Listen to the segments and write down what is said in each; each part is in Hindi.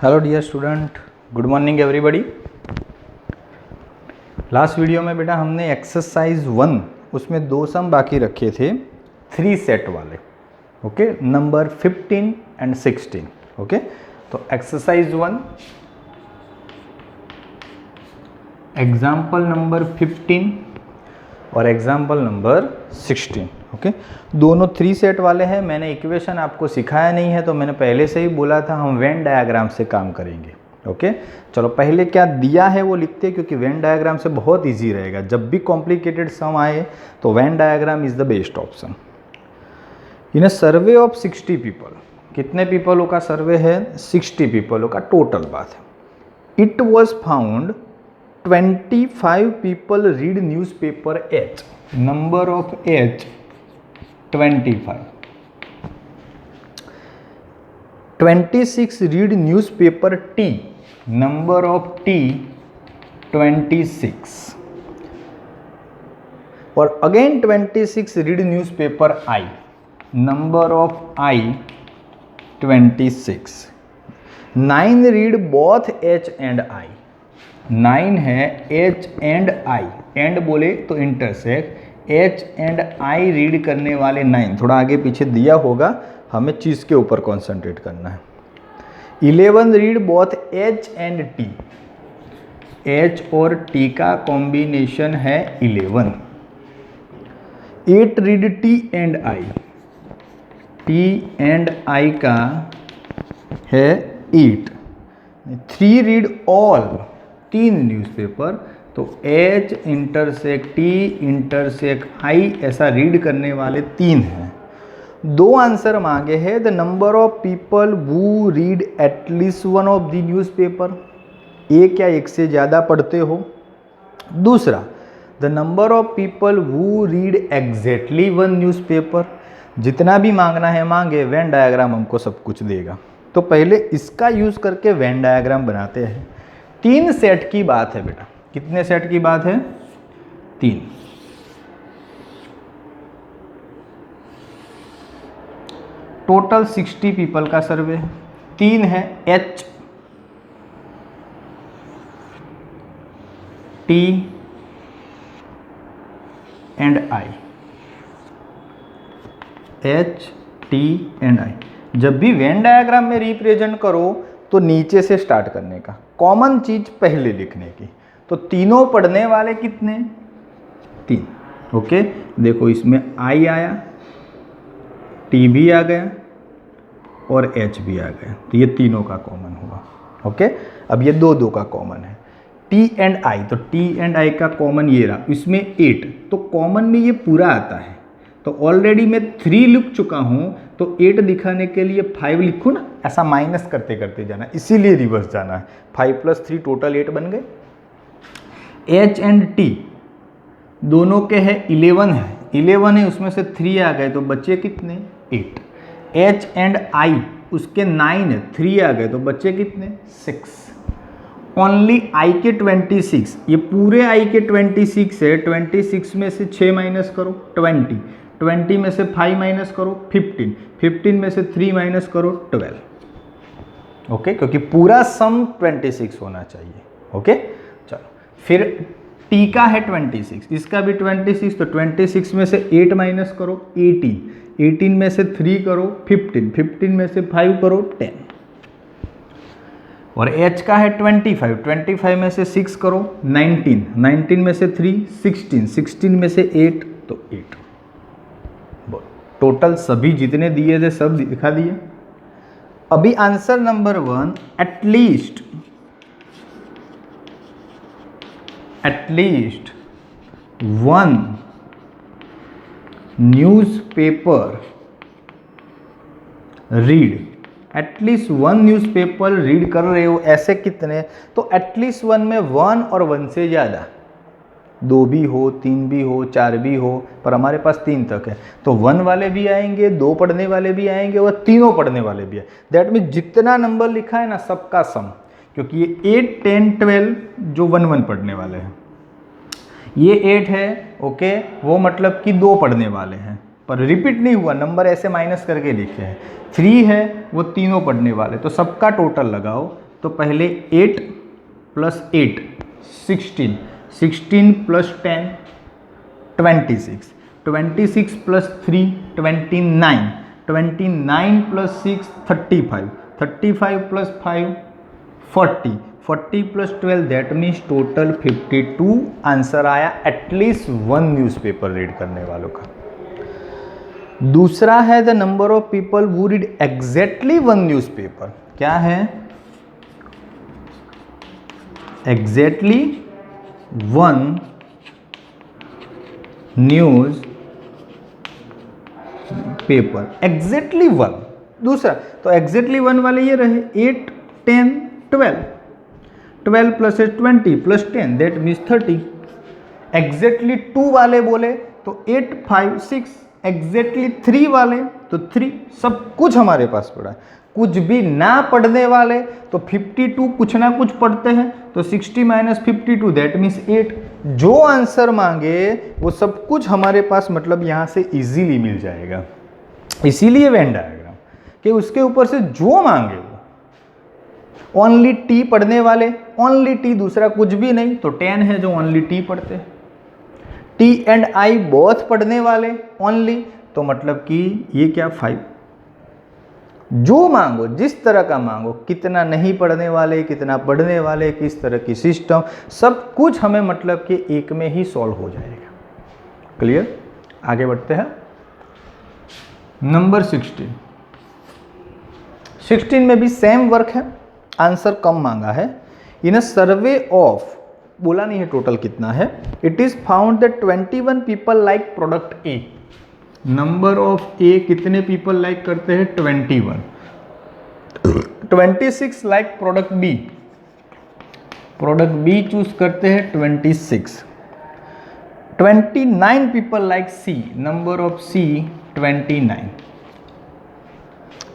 Hello dear student, good morning everybody. Last video में बेटा हमने एक्सरसाइज 1 उसमें दो सम बाकी रखे थे 3 सेट वाले, ओके, नंबर 15 एंड 16, ओके। तो एक्सरसाइज 1 एग्जाम्पल नंबर 15 और एग्जाम्पल नंबर 16, ओके। दोनों 3 सेट वाले हैं। मैंने इक्वेशन आपको सिखाया नहीं है तो मैंने पहले से ही बोला था हम वेन डायग्राम से काम करेंगे, ओके। चलो पहले क्या दिया है वो लिखते हैं, क्योंकि वेन डायग्राम से बहुत इजी रहेगा। जब भी कॉम्प्लिकेटेड सम आए तो Venn diagram is the best option. In a survey of 60 people, कितने पीपलों का सर्वे है? 60 पीपलों का टोटल बात है। It was found 25 people read newspaper H. Number of H 25. 26 read newspaper T. Number of T 26. और again 26 read newspaper I. Number of I 26. 9 read both H and I. 9 है H एंड I, एंड बोले तो intersect, H and I read करने वाले 9, थोड़ा आगे पीछे दिया होगा, हमें चीज़ के ऊपर कॉन्सेंट्रेट करना है। 11 read both H and T, H और T का कॉम्बिनेशन है 11। 8 read T and I, T and I का है 8। 3 रीड ऑल, 3 न्यूज़पेपर, तो H intersect T intersect I ऐसा रीड करने वाले 3 हैं। 2 आंसर मांगे हैं। The number of people who read at least one of the newspaper, एक या एक से ज़्यादा पढ़ते हो। दूसरा, the number of people who read exactly one newspaper. जितना भी मांगना है मांगे, वेन डायग्राम हमको सब कुछ देगा। तो पहले इसका यूज़ करके वेन डायग्राम बनाते हैं। 3 सेट की बात है बेटा। कितने सेट की बात है? 3। टोटल 60 पीपल का सर्वे। 3 है H, T and I। H, T and I। जब भी वेन डायग्राम में रिप्रेजेंट करो तो नीचे से स्टार्ट करने का, कॉमन चीज पहले लिखने की। तो तीनों पढ़ने वाले कितने? 3, ओके। देखो इसमें I आया, T भी आ गया और H भी आ गया, तो ये तीनों का कॉमन हुआ, ओके। अब ये दो का कॉमन है, T एंड I, तो T एंड I का कॉमन ये रहा। इसमें 8, तो कॉमन में ये पूरा आता है। तो ऑलरेडी मैं 3 लिख चुका हूँ, तो 8 दिखाने के लिए 5 लिखूँ ना, ऐसा माइनस करते करते जाना, इसीलिए रिवर्स जाना है। 5 + 3 टोटल 8 बन गए। H एंड T दोनों के हैं 11 है, 11 है, उसमें से 3 आ गए तो बचे कितने? 8। H एंड I उसके 9 है, 3 आ गए तो बचे कितने? 6। ओनली I के 26, ये पूरे I के 26 है। 26 में से 6 माइनस करो 20, 20 में से 5 माइनस करो 15, 15 में से 3 माइनस करो 12, ओके, क्योंकि पूरा सम 26 होना चाहिए, ओके। चलो फिर T का है 26, इसका भी 26, तो 26 में से 8 माइनस करो 18, 18 में से 3 करो 15, 15 में से 5 करो 10। और H का है 25, 25 में से 6 करो 19, 19 में से 3 16, 16 में से 8 तो 8। टोटल सभी जितने दिए थे सब दिखा दिए। अभी answer number 1, at least 1 newspaper read, at least 1 newspaper read कर रहे हो, ऐसे कितने? तो एटलीस्ट 1 में 1 और 1 से ज़्यादा, 2 भी हो, 3 भी हो, 4 भी हो, पर हमारे पास 3 तक है। तो 1 वाले भी आएंगे, 2 पढ़ने वाले भी आएंगे और तीनों पढ़ने वाले भी है। दैट मीन्स जितना नंबर लिखा है ना सबका सम, क्योंकि ये 8, 10, 12 जो 1 पढ़ने वाले हैं, ये 8 है, ओके, वो मतलब कि 2 पढ़ने वाले हैं, पर रिपीट नहीं हुआ, नंबर ऐसे माइनस करके लिखे हैं। 3 है, वो तीनों पढ़ने वाले, तो सबका टोटल लगाओ तो पहले 8 plus 8 16, 16 plus 10 26, 26 plus 3 29, 29 plus 6 35, 35 plus 5 40, 40 plus 12 that means total 52 answer आया एटलीस्ट वन न्यूज़पेपर रीड करने वालों का। दूसरा है the number of people who read exactly one newspaper. क्या है? Exactly one news paper, exactly one. दूसरा तो एग्जैक्टली वन वाले ये रहे 8 10 12, 12 plus 20 plus 10 that means 30। Exactly 2 वाले बोले तो 8 5 6, एग्जैक्टली 3 वाले तो 3। सब कुछ हमारे पास पड़ा है। कुछ भी ना पढ़ने वाले तो 52 कुछ ना कुछ पढ़ते हैं तो 60 माइनस 52 दैट मीन्स 8। जो आंसर मांगे वो सब कुछ हमारे पास मतलब यहाँ से इजीली मिल जाएगा। इसीलिए वेन डायग्राम कि उसके ऊपर से जो मांगे वो ओनली टी पढ़ने वाले, ओनली टी, दूसरा कुछ भी नहीं तो 10 है जो ओनली टी पढ़ते हैं। टी एंड आई बोथ पढ़ने वाले ओनली तो मतलब कि ये क्या 5। जो मांगो जिस तरह का मांगो, कितना नहीं पढ़ने वाले, कितना पढ़ने वाले, किस तरह की सिस्टम, सब कुछ हमें मतलब कि एक में ही सॉल्व हो जाएगा। क्लियर? आगे बढ़ते हैं। नंबर 16, 16 में भी सेम वर्क है, आंसर कम मांगा है। इन अ सर्वे ऑफ, बोला नहीं है टोटल कितना है, it is found that 21 people like product A. Number of A कितने पीपल लाइक करते हैं? 21। 26 like product B, product B choose करते हैं 26। 29 people like C, number of C 29।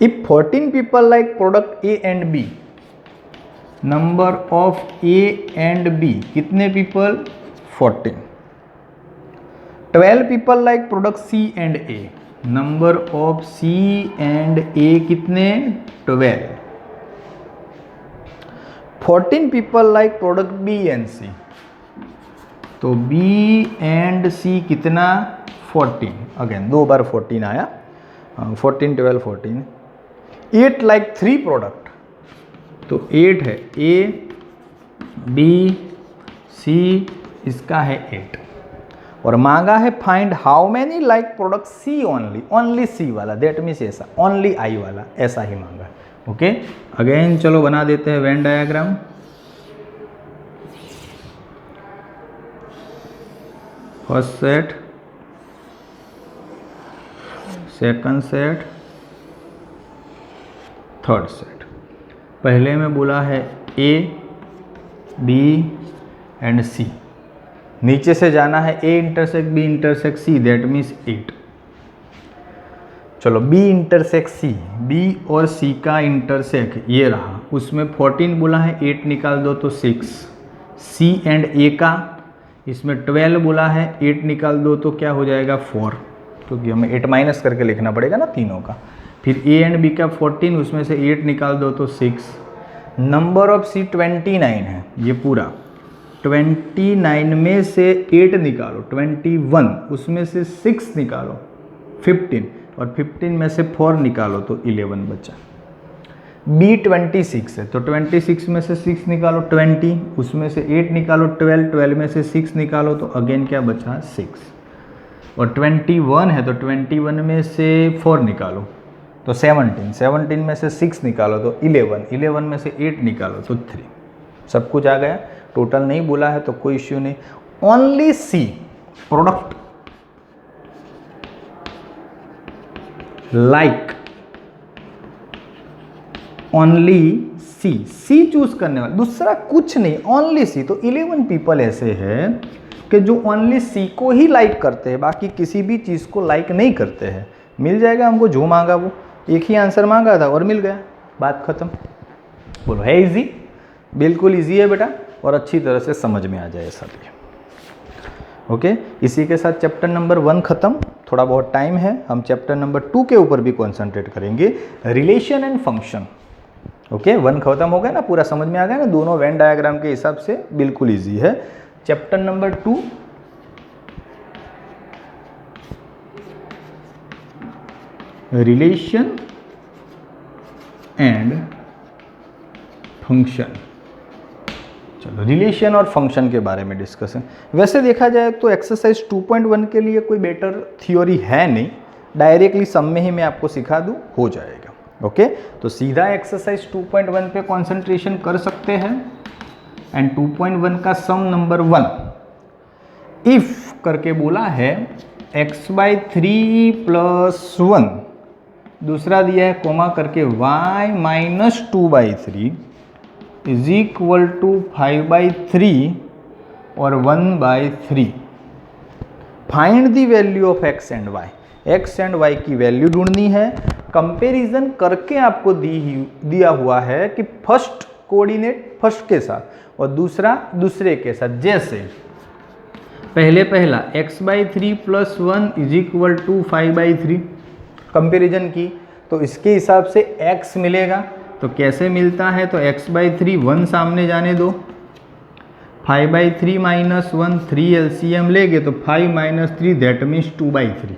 If 14 people like product A and B, number of A and B कितने people? 14। 12 people like product C and A, number of C and A कितने? 12। 14 people like product B and C, तो बी एंड सी कितना? 14। अगेन 2 बार 14 आया, 14 12 14। 8 लाइक 3 प्रोडक्ट, तो 8 है ए बी सी, इसका है 8। और मांगा है find how many like product C only, only C वाला दैट मीन्स ऐसा, ओनली आई वाला, ऐसा ही मांगा। ओके अगेन चलो बना देते हैं Venn diagram. First set, second set, third set. पहले में बोला है ए बी एंड सी, नीचे से जाना है A intersect B intersect C that means 8। चलो बी इंटरसेक्ट सी, बी और सी का इंटरसेक्ट ये रहा, उसमें 14 बोला है, 8 निकाल दो तो 6। सी एंड ए का, इसमें 12 बोला है, 8 निकाल दो तो क्या हो जाएगा? 4, क्योंकि हमें 8 माइनस करके लिखना पड़ेगा ना तीनों का। फिर ए एंड बी का 14, उसमें से 8 निकाल दो तो 6। नंबर ऑफ सी 29 है ये पूरा, 29 में से 8 निकालो 21, उसमें से 6 निकालो 15, और 15 में से 4 निकालो तो 11 बचा। बी 26 है तो 26 में से 6 निकालो 20, उसमें से 8 निकालो 12, 12 में से 6 निकालो तो अगेन क्या बचा? 6। और 21 है तो 21 में से 4 निकालो तो 17, 17 में से 6 निकालो तो 11, 11 में से 8 निकालो तो 3। सब कुछ आ गया, टोटल नहीं बोला है तो कोई इश्यू नहीं। ओनली सी प्रोडक्ट लाइक, ओनली सी, सी चूज करने वाला, दूसरा कुछ नहीं, ओनली सी। तो 11 पीपल ऐसे हैं कि जो ओनली सी को ही लाइक करते हैं, बाकी किसी भी चीज़ को लाइक नहीं करते हैं। मिल जाएगा हमको जो मांगा वो, एक ही आंसर मांगा था और मिल गया, बात खत्म। बोलो है इजी? बिल्कुल इजी है बेटा, और अच्छी तरह से समझ में आ जाए सब ये। ओके इसी के साथ चैप्टर नंबर 1 खत्म। थोड़ा बहुत टाइम है, हम चैप्टर नंबर 2 के ऊपर भी कॉन्सेंट्रेट करेंगे, रिलेशन एंड फंक्शन। ओके 1 खत्म हो गया ना, पूरा समझ में आ गया ना, दोनों वेन डायग्राम के हिसाब से बिल्कुल इजी है। Chapter number 2 relation and function. चलो रिलेशन और फंक्शन के बारे में डिस्कस है। वैसे देखा जाए तो एक्सरसाइज 2.1 के लिए कोई बेटर थ्योरी है नहीं, डायरेक्टली सम में ही मैं आपको सिखा दूँ, हो जाएगा। ओके तो सीधा एक्सरसाइज 2.1 पे कंसंट्रेशन कर सकते हैं। एंड 2.1 का सम नंबर 1 इफ करके बोला है x/3 + 1, दूसरा दिया है कोमा करके y - 2/3 इज इक्वल टू 5/3 और 1/3। Find the value of x and y। x and y की वैल्यू ढूंढनी है। कंपैरिजन करके आपको दिया हुआ है कि फर्स्ट कोऑर्डिनेट फर्स्ट के साथ और दूसरा दूसरे के साथ। जैसे पहला x/3 + 1 is equal to 5/3 comparison की, तो इसके हिसाब से x मिलेगा। तो कैसे मिलता है, तो x/3 1 सामने जाने दो, 5/3 - 1 3 LCM लेंगे तो 5 - 3 दैट मीन्स 2/3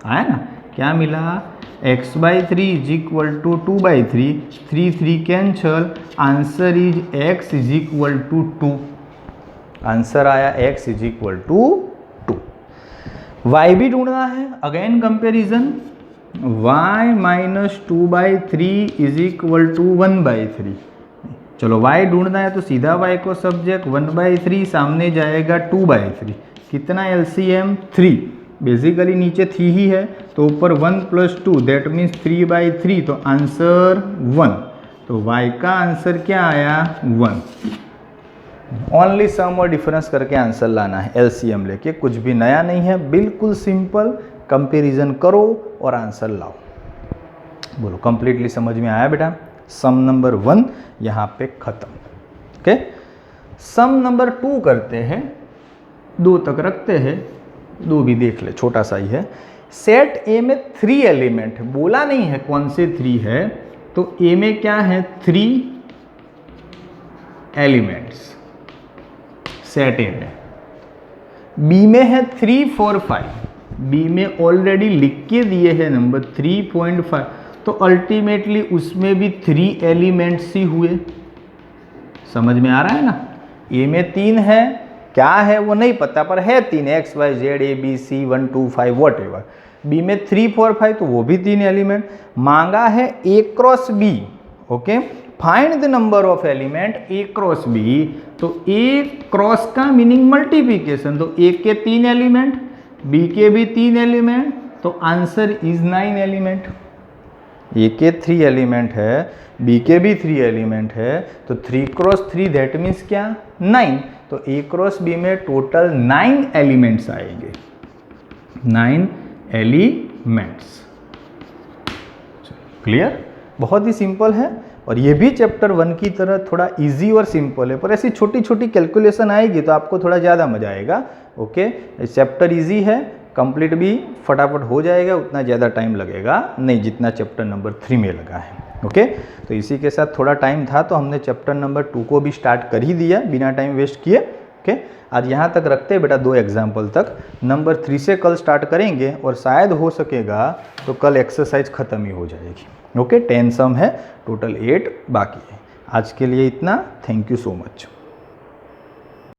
आया ना। क्या मिला, x/3 is equal to 2/3, 3 cancel, answer is x is equal to 2। Answer आया x is equal to 2। y भी ढूंढना है, again comparison, y - 2/3 is equal to 1/3। चलो y ढूंढना है तो सीधा y को सब्जेक्ट, 1/3 सामने जाएगा 2/3, कितना LCM 3, बेसिकली नीचे 3 ही है तो ऊपर 1 + 2 दैट मीन्स 3/3, तो आंसर 1। तो y का आंसर क्या आया, 1। ओनली सम और डिफरेंस करके आंसर लाना है LCM लेके, कुछ भी नया नहीं है, बिल्कुल सिंपल। कंपैरिजन करो और आंसर लाओ। बोलो कंप्लीटली समझ में आया बेटा। सम नंबर 1 यहाँ पे खत्म। ओके सम नंबर 2 करते हैं, 2 तक रखते हैं, 2 भी देख ले, छोटा सा ही है। सेट ए में 3 एलिमेंट, बोला नहीं है कौन से 3 है, तो ए में क्या है 3 एलिमेंट्स सेट ए में, बी में है 3 4 5, बी में ऑलरेडी लिख के दिए हैं नंबर 3.5, तो अल्टीमेटली उसमें भी 3 एलिमेंट्स ही हुए। समझ में आ रहा है ना। ए में 3 है, क्या है वो नहीं पता पर है 3, x y z a b c 1 2 5 what ever. B में 3 4 5 तो वो भी 3 एलिमेंट। मांगा है a cross b। Okay find the number of element a cross b, तो a क्रॉस का मीनिंग मल्टीप्लीकेशन, तो a के 3 एलिमेंट, b के भी 3 एलिमेंट, तो आंसर इज 9 एलिमेंट। a के 3 एलिमेंट है, b के भी 3 एलिमेंट है, तो 3 क्रॉस 3 दैट मीन्स क्या 9, तो a क्रॉस b में टोटल 9 एलिमेंट्स आएंगे, 9 एलिमेंट्स। क्लियर, बहुत ही सिंपल है। और ये भी चैप्टर 1 की तरह थोड़ा इजी और सिंपल है, पर ऐसी छोटी छोटी कैलकुलेशन आएगी तो आपको थोड़ा ज़्यादा मजा आएगा। ओके चैप्टर इजी है, कंप्लीट भी फटाफट हो जाएगा, उतना ज़्यादा टाइम लगेगा नहीं जितना चैप्टर नंबर 3 में लगा है। ओके तो इसी के साथ थोड़ा टाइम था तो हमने चैप्टर नंबर 2 को भी स्टार्ट कर ही दिया बिना टाइम वेस्ट किए। ओके आज यहाँ तक रखते हैं बेटा, 2 एग्जाम्पल तक। नंबर 3 से कल स्टार्ट करेंगे और शायद हो सकेगा तो कल एक्सरसाइज ख़त्म ही हो जाएगी। ओके 10 सम है, टोटल 8 बाकी है। आज के लिए इतना, थैंक यू सो मच।